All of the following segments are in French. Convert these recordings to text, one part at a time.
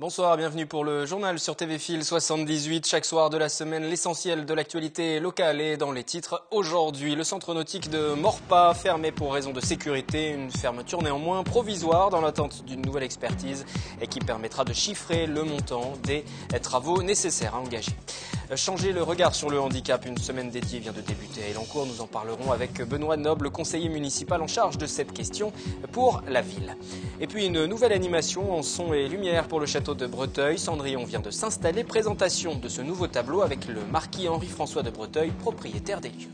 Bonsoir, bienvenue pour le journal sur TV Fil 78. Chaque soir de la semaine, l'essentiel de l'actualité locale est dans les titres. Aujourd'hui, le centre nautique de Maurepas fermé pour raison de sécurité. Une fermeture néanmoins provisoire dans l'attente d'une nouvelle expertise et qui permettra de chiffrer le montant des travaux nécessaires à engager. Changer le regard sur le handicap, une semaine dédiée vient de débuter à Elancourt. Nous en parlerons avec Benoît Noble, conseiller municipal en charge de cette question pour la ville. Et puis une nouvelle animation en son et lumière pour le château de Breteuil. Cendrillon vient de s'installer. Présentation de ce nouveau tableau avec le marquis Henri-François de Breteuil, propriétaire des lieux.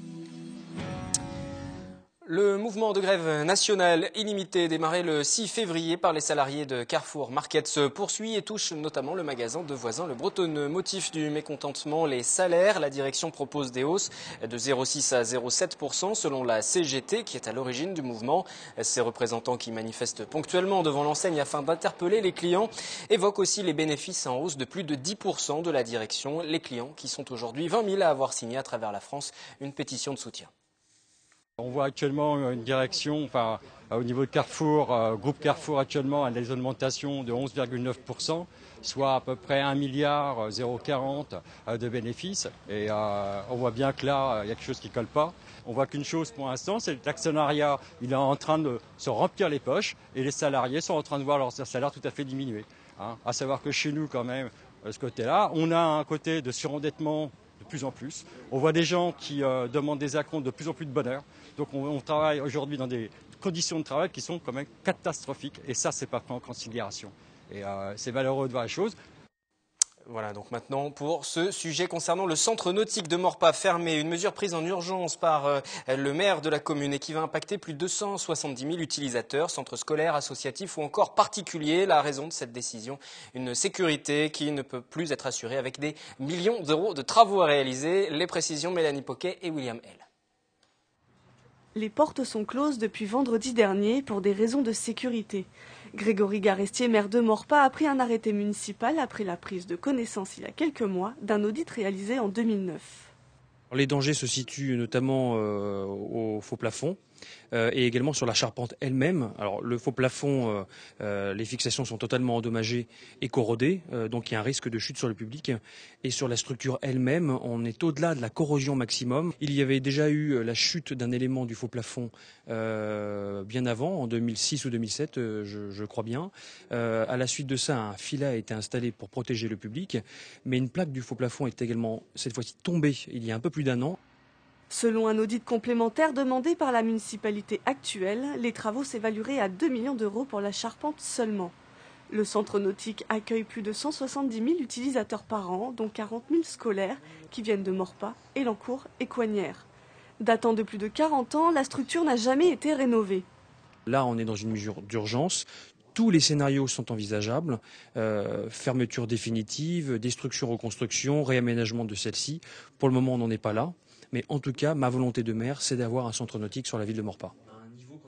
Le mouvement de grève nationale illimité démarré le 6 février par les salariés de Carrefour Market se poursuit et touche notamment le magasin de voisins Le Bretonne. Motif du mécontentement, les salaires. La direction propose des hausses de 0,6 à 0,7% selon la CGT qui est à l'origine du mouvement. Ces représentants qui manifestent ponctuellement devant l'enseigne afin d'interpeller les clients évoquent aussi les bénéfices en hausse de plus de 10% de la direction. Les clients qui sont aujourd'hui 20 000 à avoir signé à travers la France une pétition de soutien. On voit actuellement une direction, au niveau de Carrefour, groupe Carrefour actuellement a des augmentations de 11,9%, soit à peu près 1 milliard 040 de bénéfices. Et on voit bien que là, il y a quelque chose qui ne colle pas. On voit qu'une chose pour l'instant, c'est que l'actionnariat, il est en train de se remplir les poches et les salariés sont en train de voir leur salaire tout à fait diminuer. À savoir que chez nous, quand même, de ce côté-là, on a un côté de surendettement de plus en plus. On voit des gens qui demandent des acomptes de plus en plus de bonheur. Donc on travaille aujourd'hui dans des conditions de travail qui sont quand même catastrophiques. Et ça, c'est pas pris en considération. Et c'est malheureux de voir les choses. Voilà, donc maintenant pour ce sujet concernant le centre nautique de Maurepas fermé, une mesure prise en urgence par le maire de la commune et qui va impacter plus de 270 000 utilisateurs, centres scolaires, associatifs ou encore particuliers. La raison de cette décision, une sécurité qui ne peut plus être assurée avec des millions d'euros de travaux à réaliser. Les précisions, Mélanie Poquet et William L. Les portes sont closes depuis vendredi dernier pour des raisons de sécurité. Grégory Garestier, maire de Maurepas, a pris un arrêté municipal après la prise de connaissance il y a quelques mois d'un audit réalisé en 2009. Les dangers se situent notamment au faux plafond et également sur la charpente elle-même. Alors le faux plafond, les fixations sont totalement endommagées et corrodées, donc il y a un risque de chute sur le public. Et sur la structure elle-même, on est au-delà de la corrosion maximum. Il y avait déjà eu la chute d'un élément du faux plafond bien avant, en 2006 ou 2007, je crois bien. À la suite de ça, un filet a été installé pour protéger le public, mais une plaque du faux plafond est également cette fois-ci tombée il y a un peu plus d'1 an. Selon un audit complémentaire demandé par la municipalité actuelle, les travaux s'évalueraient à 2 millions d'euros pour la charpente seulement. Le centre nautique accueille plus de 170 000 utilisateurs par an, dont 40 000 scolaires qui viennent de Maurepas, Elancourt et Coignères. Datant de plus de 40 ans, la structure n'a jamais été rénovée. Là, on est dans une mesure d'urgence. Tous les scénarios sont envisageables, fermeture définitive, destruction, reconstruction, réaménagement de celle-ci. Pour le moment, on n'en est pas là. Mais en tout cas, ma volonté de maire, c'est d'avoir un centre nautique sur la ville de Maurepas.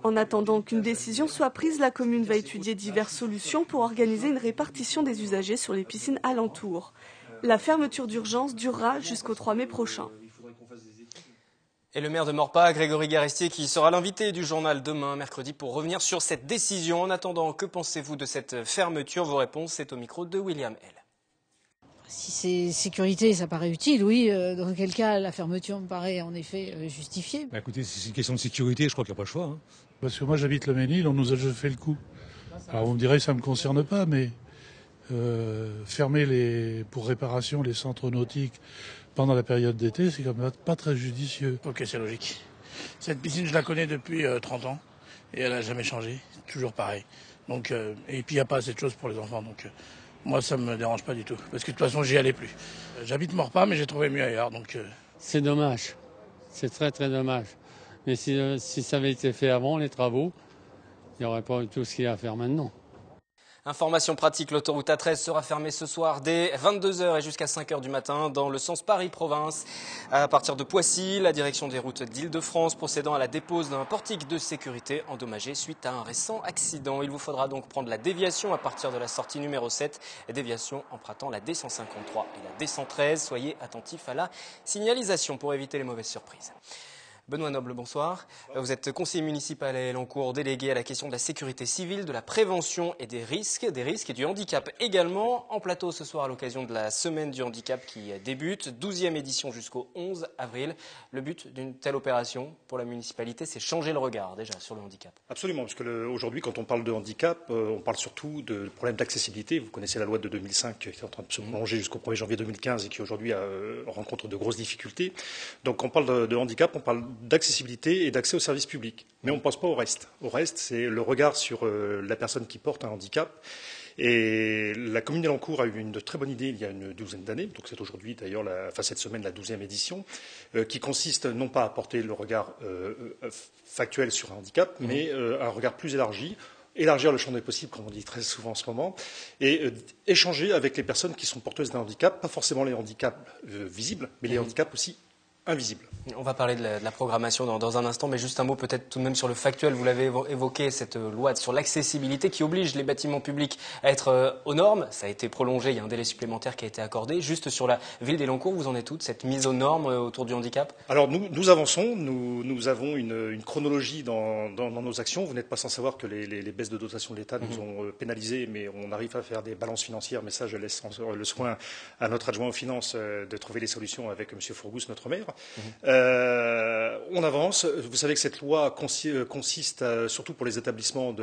En attendant qu'une décision soit prise, la commune va étudier diverses solutions pour organiser une répartition des usagers sur les piscines alentours. La fermeture d'urgence durera jusqu'au 3 mai prochain. Et le maire de Maurepas, Grégory Garestier, qui sera l'invité du journal demain, mercredi, pour revenir sur cette décision. En attendant, que pensez-vous de cette fermeture? Vos réponses, c'est au micro de William L. Si c'est sécurité, ça paraît utile, oui. Dans quel cas, la fermeture me paraît en effet justifiée. Écoutez, si c'est une question de sécurité, je crois qu'il n'y a pas le choix. Parce que moi, j'habite le Ménil, on nous a déjà fait le coup. Alors vous me direz, ça ne me concerne pas, mais fermer pour réparation les centres nautiques pendant la période d'été, c'est quand même pas très judicieux. Ok, c'est logique. Cette piscine, je la connais depuis 30 ans et elle n'a jamais changé, toujours pareil. Donc, et puis il n'y a pas assez de choses pour les enfants, donc moi ça me dérange pas du tout, parce que de toute façon j'y allais plus. J'habite Maurepas, mais j'ai trouvé mieux ailleurs, donc. C'est dommage, c'est très très dommage. Mais si ça avait été fait avant, les travaux, il n'y aurait pas tout ce qu'il y a à faire maintenant. Information pratique, l'autoroute A13 sera fermée ce soir dès 22h et jusqu'à 5h du matin dans le sens Paris-Province. À partir de Poissy, la direction des routes d'Île-de-France procédant à la dépose d'un portique de sécurité endommagé suite à un récent accident. Il vous faudra donc prendre la déviation à partir de la sortie numéro 7, déviation empruntant la D153 et la D113. Soyez attentifs à la signalisation pour éviter les mauvaises surprises. Benoît Noble, bonsoir. Vous êtes conseiller municipal à Elancourt, délégué à la question de la sécurité civile, de la prévention et des risques et du handicap également. En plateau ce soir à l'occasion de la semaine du handicap qui débute, 12e édition jusqu'au 11 avril. Le but d'une telle opération pour la municipalité, c'est changer le regard déjà sur le handicap. Absolument, parce que aujourd'hui, quand on parle de handicap, on parle surtout de problèmes d'accessibilité. Vous connaissez la loi de 2005 qui est en train de se prolonger jusqu'au 1er janvier 2015 et qui aujourd'hui rencontre de grosses difficultés. Donc quand on parle de handicap, on parle d'accessibilité et d'accès aux services publics. Mais on ne pense pas au reste. Au reste, c'est le regard sur la personne qui porte un handicap. Et la commune d'Elancourt a eu une très bonne idée il y a une douzaine d'années, donc c'est aujourd'hui d'ailleurs, cette semaine, la 12e édition, qui consiste non pas à porter le regard factuel sur un handicap, mais un regard plus élargi, élargir le champ des possibles, comme on dit très souvent en ce moment, et échanger avec les personnes qui sont porteuses d'un handicap, pas forcément les handicaps visibles, mais les handicaps aussi invisible. On va parler de la programmation dans un instant, mais juste un mot peut-être tout de même sur le factuel. Vous l'avez évoqué, cette loi sur l'accessibilité qui oblige les bâtiments publics à être aux normes. Ça a été prolongé, il y a un délai supplémentaire qui a été accordé. Juste sur la ville d'Elancourt, vous en êtes où de cette mise aux normes autour du handicap? Alors nous avançons, nous avons une chronologie dans nos actions. Vous n'êtes pas sans savoir que les baisses de dotation de l'État nous ont pénalisés, mais on arrive à faire des balances financières. Mais ça, je laisse le soin à notre adjoint aux finances de trouver les solutions avec M. Fourgous, notre maire. On avance. Vous savez que cette loi consiste surtout pour les établissements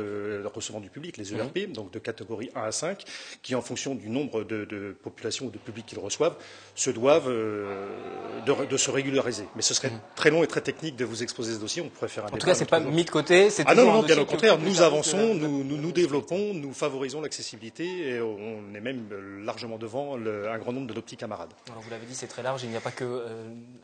recevant du public, les ERP, donc de catégorie 1 à 5, qui en fonction du nombre de populations ou de publics qu'ils reçoivent, se doivent de se régulariser. Mais ce serait très long et très technique de vous exposer ce dossier. On pourrait faire un débat. En tout cas, c'est pas mis de côté. Ah non, bien au contraire. Nous avançons, nous développons, nous favorisons l'accessibilité et on est même largement devant un grand nombre de nos petits camarades. Alors vous l'avez dit, c'est très large. Il n'y a pas que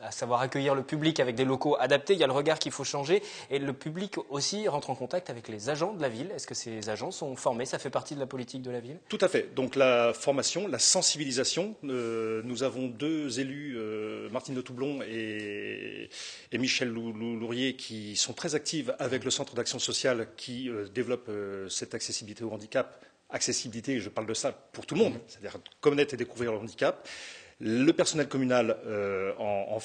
à savoir accueillir le public avec des locaux adaptés. Il y a le regard qu'il faut changer et le public aussi rentre en contact avec les agents de la ville. Est-ce que ces agents sont formés? Ça fait partie de la politique de la ville? Tout à fait. Donc la formation, la sensibilisation. Nous avons deux élus, Martine de Toublon et Michel Lourier, qui sont très actives avec le Centre d'action sociale qui développe cette accessibilité au handicap. Accessibilité, je parle de ça pour tout le monde, c'est-à-dire connaître et découvrir le handicap. Le personnel communal en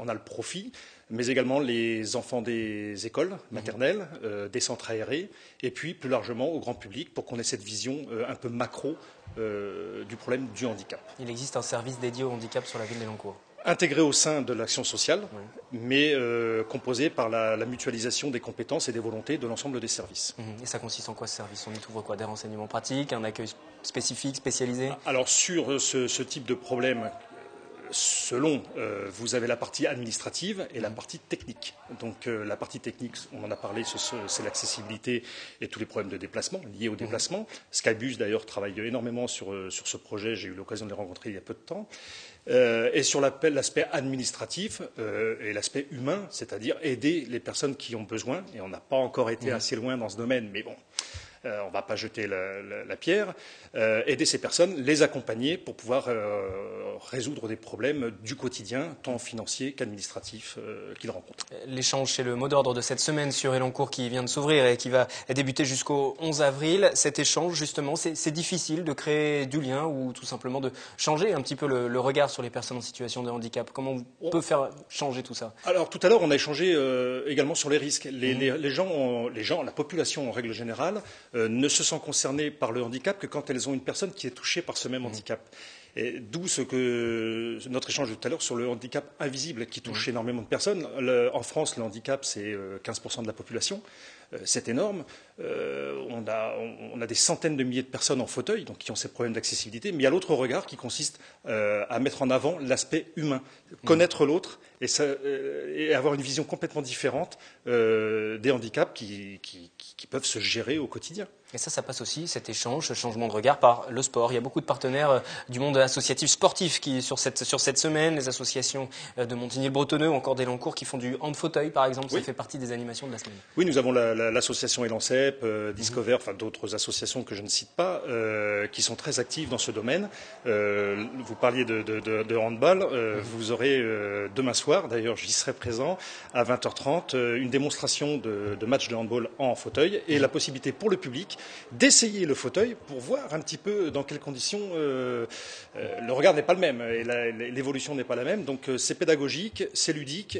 a le profit, mais également les enfants des écoles maternelles, des centres aérés, et puis plus largement au grand public pour qu'on ait cette vision un peu macro du problème du handicap. Il existe un service dédié au handicap sur la ville d'Elancourt. Intégré au sein de l'action sociale, mais composé par la mutualisation des compétences et des volontés de l'ensemble des services. Et ça consiste en quoi ce service? On y trouve quoi? Des renseignements pratiques, un accueil spécifique, spécialisé? Alors sur ce type de problème, selon, vous avez la partie administrative et la partie technique. Donc la partie technique, on en a parlé, c'est l'accessibilité et tous les problèmes de déplacement, liés au déplacement. Skybus d'ailleurs travaille énormément sur ce projet, j'ai eu l'occasion de les rencontrer il y a peu de temps. Et sur l'aspect administratif et l'aspect humain, c'est-à-dire aider les personnes qui ont besoin, et on n'a pas encore été assez loin dans ce domaine, mais bon, on ne va pas jeter la pierre, aider ces personnes, les accompagner pour pouvoir résoudre des problèmes du quotidien, tant financiers qu'administratifs qu'ils rencontrent. L'échange, c'est le mot d'ordre de cette semaine sur Elancourt qui vient de s'ouvrir et qui va débuter jusqu'au 11 avril. Cet échange, justement, c'est difficile de créer du lien ou tout simplement de changer un petit peu le regard sur les personnes en situation de handicap. Comment on peut faire changer tout ça? Alors tout à l'heure, on a échangé également sur les risques. Les gens, la population en règle générale, ne se sent concernée par le handicap que quand elles ont une personne qui est touchée par ce même handicap. Et d'où notre échange de tout à l'heure sur le handicap invisible qui touche énormément de personnes. En France, le handicap, c'est 15% de la population. C'est énorme. On a des centaines de milliers de personnes en fauteuil, donc qui ont ces problèmes d'accessibilité. Mais il y a l'autre regard qui consiste à mettre en avant l'aspect humain, connaître l'autre et avoir une vision complètement différente des handicaps qui peuvent se gérer au quotidien. Et ça passe aussi, cet échange, ce changement de regard, par le sport. Il y a beaucoup de partenaires du monde associatif sportif qui, sur cette semaine, les associations de Montigny-le-Bretonneux ou encore d'Elancourt qui font du hand-fauteuil, par exemple. Ça fait partie des animations de la semaine. Oui, nous avons la l'association Elancep, Discover, enfin d'autres associations que je ne cite pas, qui sont très actives dans ce domaine. Vous parliez de handball, vous aurez demain soir, d'ailleurs j'y serai présent, à 20h30, une démonstration de match de handball en fauteuil et la possibilité pour le public d'essayer le fauteuil pour voir un petit peu dans quelles conditions le regard n'est pas le même et l'évolution n'est pas la même. Donc c'est pédagogique, c'est ludique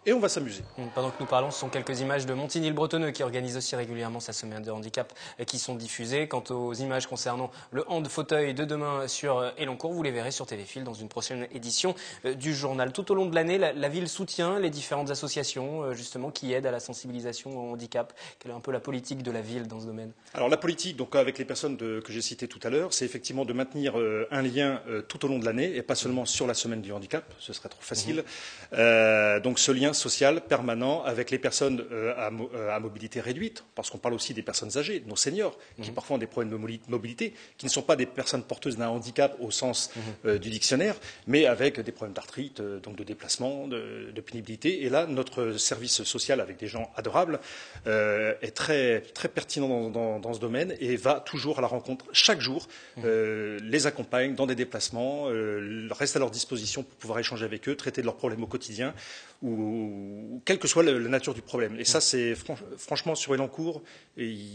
et on va s'amuser. Pendant que nous parlons, ce sont quelques images de Montigny-le-Bretonneux qui organise aussi régulièrement sa semaine de handicap qui sont diffusées. Quant aux images concernant le hand fauteuil de demain sur Elancourt, vous les verrez sur TVFil dans une prochaine édition du journal. Tout au long de l'année, la ville soutient les différentes associations justement qui aident à la sensibilisation au handicap. Quelle est un peu la politique de la ville dans ce domaine? Alors la politique, donc avec les personnes que j'ai citées tout à l'heure, c'est effectivement de maintenir un lien tout au long de l'année et pas seulement sur la semaine du handicap, ce serait trop facile. Donc ce lien social permanent avec les personnes à mobilité réduite, parce qu'on parle aussi des personnes âgées, nos seniors, qui parfois ont des problèmes de mobilité, qui ne sont pas des personnes porteuses d'un handicap au sens du dictionnaire, mais avec des problèmes d'arthrite, donc de déplacement, de pénibilité. Et là, notre service social avec des gens adorables est très, très pertinent dans ce domaine et va toujours à la rencontre chaque jour, les accompagne dans des déplacements, reste à leur disposition pour pouvoir échanger avec eux, traiter de leurs problèmes au quotidien ou quelle que soit la nature du problème. Et ça, c'est franchement sur Elancourt,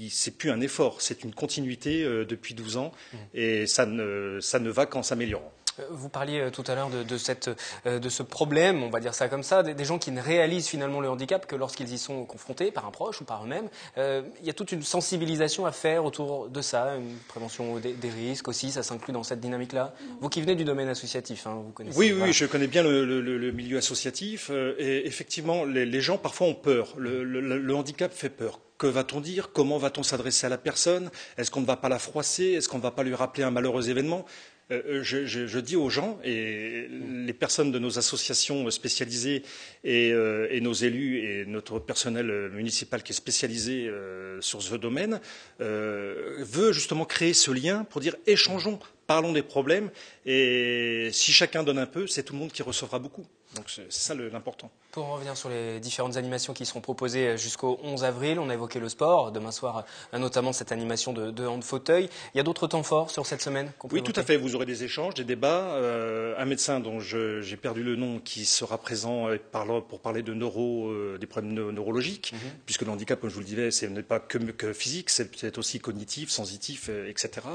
c'est plus un effort, c'est une continuité depuis 12 ans et ça ne va qu'en s'améliorant. Vous parliez tout à l'heure de ce problème, on va dire ça comme ça, des gens qui ne réalisent finalement le handicap que lorsqu'ils y sont confrontés par un proche ou par eux-mêmes. Il y a toute une sensibilisation à faire autour de ça, une prévention des risques aussi, ça s'inclut dans cette dynamique-là. Vous qui venez du domaine associatif, vous connaissez. Oui, je connais bien le milieu associatif et effectivement, les gens parfois ont peur. Le handicap fait peur. Que va-t-on dire? Comment va-t-on s'adresser à la personne? Est-ce qu'on ne va pas la froisser? Est-ce qu'on ne va pas lui rappeler un malheureux événement? Je dis aux gens, et les personnes de nos associations spécialisées et nos élus et notre personnel municipal qui est spécialisé sur ce domaine, veut justement créer ce lien pour dire échangeons, parlons des problèmes, et si chacun donne un peu, c'est tout le monde qui recevra beaucoup. Donc c'est ça l'important. Pour revenir sur les différentes animations qui seront proposées jusqu'au 11 avril, on a évoqué le sport, demain soir notamment cette animation de hand fauteuil. Il y a d'autres temps forts sur cette semaine qu'on peut Oui, évoquer? tout à fait. Vous aurez des échanges, des débats. Un médecin dont j'ai perdu le nom qui sera présent pour parler de des problèmes neurologiques, puisque le handicap, comme je vous le disais, ce n'est pas que physique, c'est aussi cognitif, sensitif, etc.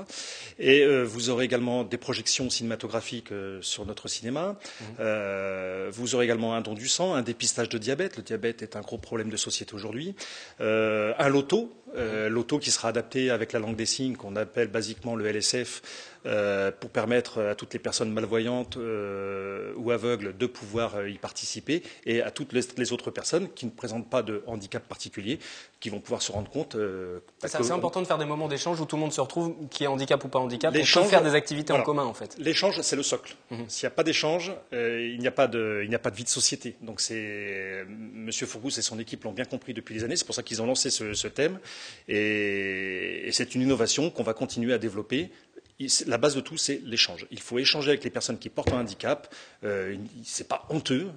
Et vous aurez également des projections cinématographiques sur notre cinéma. Vous aurez également un don du sang, un dépistage de diabète. Le diabète est un gros problème de société aujourd'hui. Un loto qui sera adapté avec la langue des signes, qu'on appelle basiquement le LSF, pour permettre à toutes les personnes malvoyantes ou aveugles de pouvoir y participer, et à toutes les autres personnes qui ne présentent pas de handicap particulier, qui vont pouvoir se rendre compte. C'est assez important de faire des moments d'échange où tout le monde se retrouve, qui est handicap ou pas handicap, pour faire des activités en commun en fait. L'échange, c'est le socle. S'il n'y a pas d'échange, il n'y a pas de vie de société. Donc Monsieur Fourgous et son équipe l'ont bien compris depuis des années, c'est pour ça qu'ils ont lancé ce thème, et c'est une innovation qu'on va continuer à développer. La base de tout, c'est l'échange. Il faut échanger avec les personnes qui portent un handicap. C'est pas honteux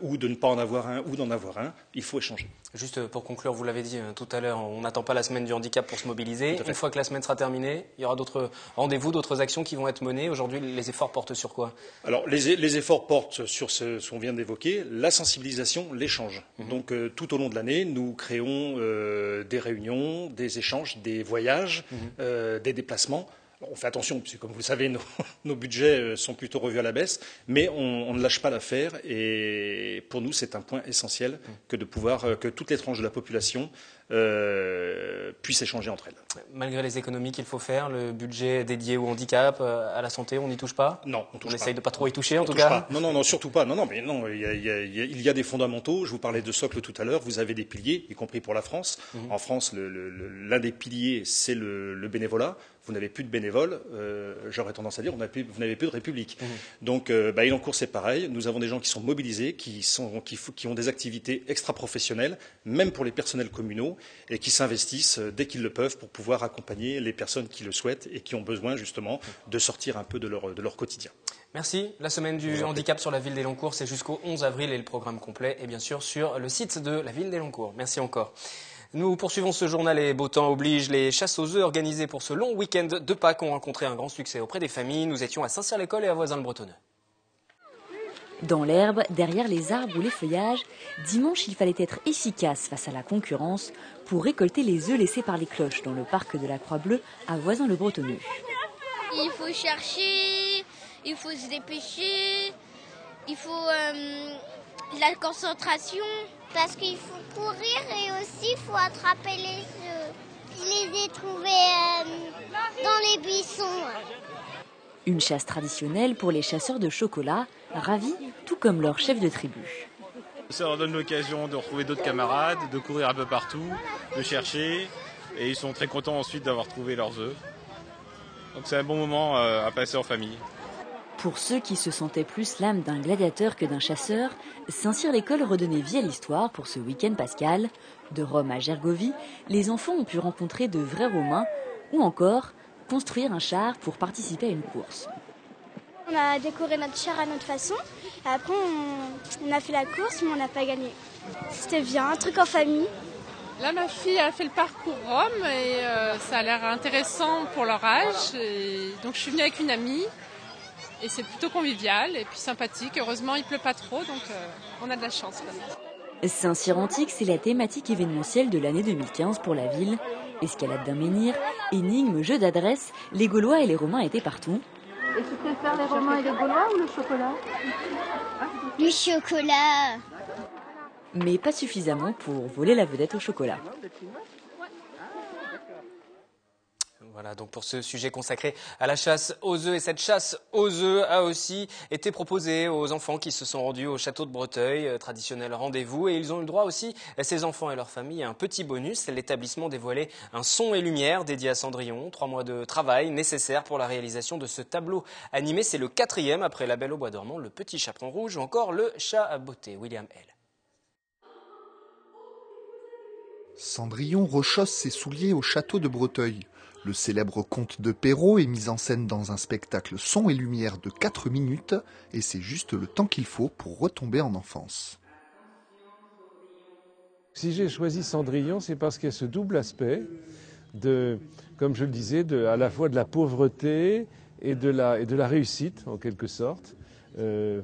ou de ne pas en avoir un ou d'en avoir un. Il faut échanger. Juste pour conclure, vous l'avez dit tout à l'heure, on n'attend pas la semaine du handicap pour se mobiliser. Une fois que la semaine sera terminée, il y aura d'autres rendez-vous, d'autres actions qui vont être menées. Aujourd'hui, les efforts portent sur quoi? Alors, les efforts portent sur ce qu'on vient d'évoquer, la sensibilisation, l'échange. Donc, tout au long de l'année, nous créons des réunions, des échanges, des voyages, des déplacements. On fait attention, puisque comme vous le savez, nos budgets sont plutôt revus à la baisse, mais on ne lâche pas l'affaire, et pour nous, c'est un point essentiel que de pouvoir que toutes les tranches de la population puissent échanger entre elles. Malgré les économies qu'il faut faire, le budget dédié au handicap, à la santé, on n'y touche pas? Non, on touche pas. On essaye de pas trop y toucher, en tout cas? Non, surtout pas. Non, il y a des fondamentaux. Je vous parlais de socle tout à l'heure. Vous avez des piliers, y compris pour la France. En France, l'un des piliers, c'est le bénévolat. vous n'avez plus de bénévoles, j'aurais tendance à dire, vous n'avez plus de République. Donc, Elancourt, c'est pareil. Nous avons des gens qui sont mobilisés, qui ont des activités extra-professionnelles, même pour les personnels communaux, et qui s'investissent dès qu'ils le peuvent pour pouvoir accompagner les personnes qui le souhaitent et qui ont besoin, justement, de sortir un peu de leur quotidien. Merci. La semaine du handicap sur la ville d'Elancourt, c'est jusqu'au 11 avril et le programme complet est bien sûr sur le site de la ville d'Elancourt. Merci encore. Nous poursuivons ce journal et beau temps oblige. Les chasses aux œufs organisées pour ce long week-end de Pâques ont rencontré un grand succès auprès des familles. Nous étions à Saint-Cyr-l'École et à Voisins-le-Bretonneux. Dans l'herbe, derrière les arbres ou les feuillages, dimanche, il fallait être efficace face à la concurrence pour récolter les œufs laissés par les cloches dans le parc de la Croix-Bleue à Voisins-le-Bretonneux. Il faut chercher, il faut se dépêcher, il faut de la concentration. Parce qu'il faut courir et aussi il faut attraper les œufs. Je les ai trouvés dans les buissons. Une chasse traditionnelle pour les chasseurs de chocolat, ravis, tout comme leur chef de tribu. Ça leur donne l'occasion de retrouver d'autres camarades, de courir un peu partout, de chercher. Et ils sont très contents ensuite d'avoir trouvé leurs œufs. Donc c'est un bon moment à passer en famille. Pour ceux qui se sentaient plus l'âme d'un gladiateur que d'un chasseur, Saint-Cyr-l'École redonnait vie à l'histoire pour ce week-end pascal. De Rome à Gergovie, les enfants ont pu rencontrer de vrais Romains ou encore construire un char pour participer à une course. On a décoré notre char à notre façon. Après, on a fait la course, mais on n'a pas gagné. C'était bien, un truc en famille. Là, ma fille a fait le parcours Rome et ça a l'air intéressant pour leur âge. Et donc, je suis venue avec une amie. Et c'est plutôt convivial et puis sympathique. Heureusement, il ne pleut pas trop, donc on a de la chance. Saint-Cyr antique, c'est la thématique événementielle de l'année 2015 pour la ville. Escalade d'un menhir, énigmes, jeux d'adresse, les Gaulois et les Romains étaient partout. Et tu préfères les Romains et les Gaulois ou le chocolat? Le chocolat. Mais pas suffisamment pour voler la vedette au chocolat. Voilà donc pour ce sujet consacré à la chasse aux œufs. Et cette chasse aux œufs a aussi été proposée aux enfants qui se sont rendus au château de Breteuil, traditionnel rendez-vous. Et ils ont eu le droit aussi, ces enfants et leurs familles, à un petit bonus. L'établissement dévoilait un son et lumière dédié à Cendrillon. 3 mois de travail nécessaires pour la réalisation de ce tableau animé. C'est le 4e après La Belle au Bois dormant, Le Petit Chaperon Rouge ou encore Le Chat à beauté. William L. Cendrillon rechausse ses souliers au château de Breteuil. Le célèbre conte de Perrault est mis en scène dans un spectacle son et lumière de 4 minutes et c'est juste le temps qu'il faut pour retomber en enfance. Si j'ai choisi Cendrillon, c'est parce qu'il y a ce double aspect de, comme je le disais, à la fois de la pauvreté et de la réussite, en quelque sorte,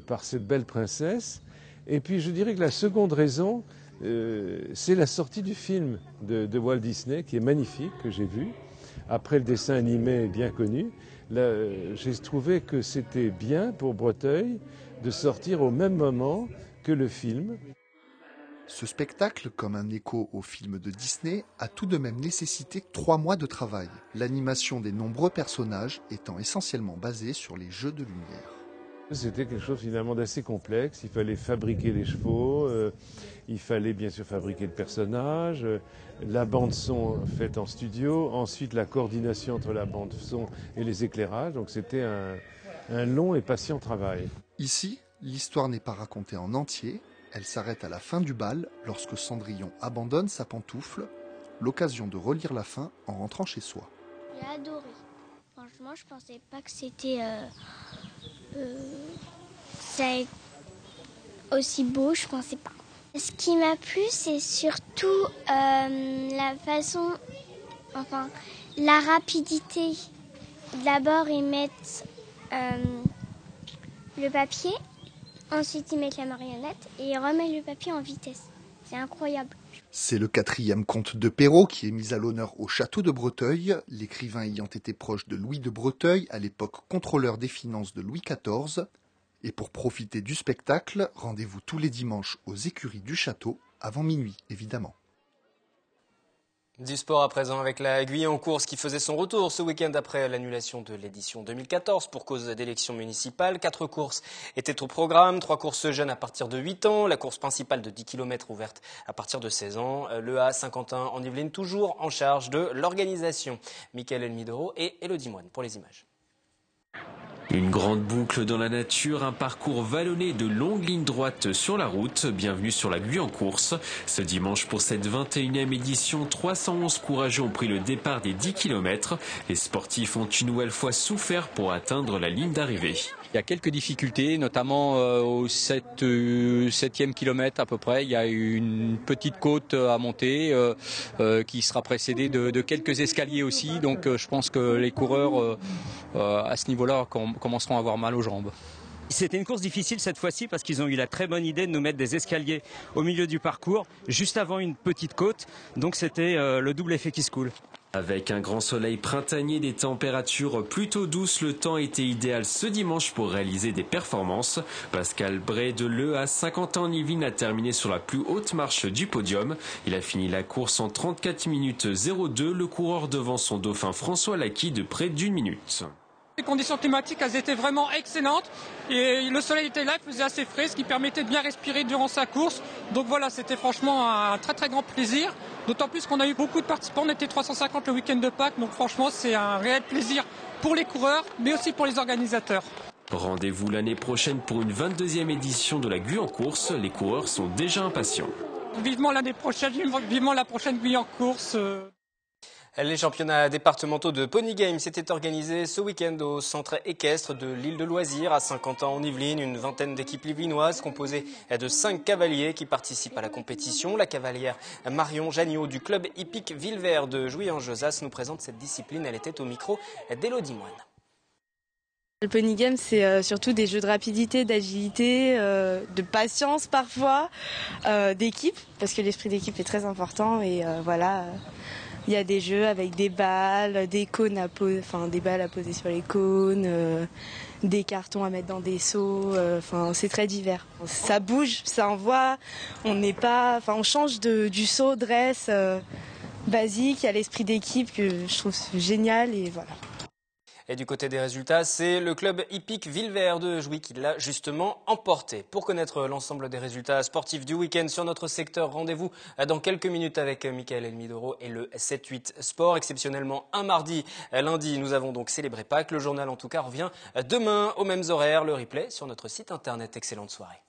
par cette belle princesse. Et puis je dirais que la seconde raison, c'est la sortie du film de Walt Disney, qui est magnifique, que j'ai vu. Après le dessin animé bien connu, j'ai trouvé que c'était bien pour Breteuil de sortir au même moment que le film. Ce spectacle, comme un écho au film de Disney, a tout de même nécessité 3 mois de travail, l'animation des nombreux personnages étant essentiellement basée sur les jeux de lumière. C'était quelque chose finalement d'assez complexe. Il fallait fabriquer les chevaux, il fallait bien sûr fabriquer le personnage, la bande-son faite en studio, ensuite la coordination entre la bande-son et les éclairages. Donc c'était un long et patient travail. Ici, l'histoire n'est pas racontée en entier. Elle s'arrête à la fin du bal lorsque Cendrillon abandonne sa pantoufle, l'occasion de relire la fin en rentrant chez soi. J'ai adoré. Franchement, je pensais pas que c'était ça aussi beau, je pensais pas. Ce qui m'a plu, c'est surtout la façon, enfin, la rapidité. D'abord, ils mettent le papier, ensuite ils mettent la marionnette et ils remettent le papier en vitesse. C'est incroyable. C'est le 4e conte de Perrault qui est mis à l'honneur au château de Breteuil, l'écrivain ayant été proche de Louis de Breteuil, à l'époque contrôleur des finances de Louis XIV. Et pour profiter du spectacle, rendez-vous tous les dimanches aux écuries du château, avant minuit évidemment. Du sport à présent avec la Guyancourse qui faisait son retour ce week-end après l'annulation de l'édition 2014 pour cause d'élections municipales. 4 courses étaient au programme, 3 courses jeunes à partir de 8 ans, la course principale de 10 km ouverte à partir de 16 ans, le A Saint-Quentin en Yvelines toujours en charge de l'organisation. Mickaël Elmidoro et Elodie Moine pour les images. Une grande boucle dans la nature, un parcours vallonné de longues lignes droites sur la route. Bienvenue sur la Guyancourse. Ce dimanche pour cette 21e édition, 311 courageux ont pris le départ des 10 km. Les sportifs ont une nouvelle fois souffert pour atteindre la ligne d'arrivée. Il y a quelques difficultés, notamment au 7e kilomètre à peu près. Il y a une petite côte à monter qui sera précédée de quelques escaliers aussi. Donc je pense que les coureurs à ce niveau-là commenceront à avoir mal aux jambes. C'était une course difficile cette fois-ci parce qu'ils ont eu la très bonne idée de nous mettre des escaliers au milieu du parcours, juste avant une petite côte. Donc c'était le double effet qui se coule. Avec un grand soleil printanier, des températures plutôt douces, le temps était idéal ce dimanche pour réaliser des performances. Pascal Bray de l'E à Saint-Quentin-en-Yvelines a terminé sur la plus haute marche du podium. Il a fini la course en 34 minutes 02, le coureur devant son dauphin François Lacqui de près d'1 minute. Les conditions climatiques, elles étaient vraiment excellentes et le soleil était là, il faisait assez frais, ce qui permettait de bien respirer durant sa course. Donc voilà, c'était franchement un très très grand plaisir. D'autant plus qu'on a eu beaucoup de participants, on était 350 le week-end de Pâques, donc franchement c'est un réel plaisir pour les coureurs, mais aussi pour les organisateurs. Rendez-vous l'année prochaine pour une 22e édition de la Guyancourse. Les coureurs sont déjà impatients. Vivement l'année prochaine, vivement la prochaine Guyancourse. Les championnats départementaux de Pony Game s'étaient organisés ce week-end au centre équestre de l'île de Loisirs à Saint-Quentin-en-Yvelines. Une vingtaine d'équipes yvelinoises composées de 5 cavaliers qui participent à la compétition. La cavalière Marion Janniot du club hippique Villevert de Jouy-en-Josas nous présente cette discipline. Elle était au micro d'Elodie Moine. Le Pony Game, c'est surtout des jeux de rapidité, d'agilité, de patience parfois, d'équipe, parce que l'esprit d'équipe est très important et voilà. Il y a des jeux avec des balles, des cônes des balles à poser sur les cônes, des cartons à mettre dans des seaux. C'est très divers. Ça bouge, ça envoie. On change du seau dress basique. Il y a l'esprit d'équipe que je trouve génial et voilà. Et du côté des résultats, c'est le club hippique Villevert de Jouy qui l'a justement emporté. Pour connaître l'ensemble des résultats sportifs du week-end sur notre secteur, rendez-vous dans quelques minutes avec Mickaël Elmidoro et le 7-8 Sport. Exceptionnellement, un mardi, lundi, nous avons donc célébré Pâques. Le journal, en tout cas, revient demain aux mêmes horaires. Le replay sur notre site internet. Excellente soirée.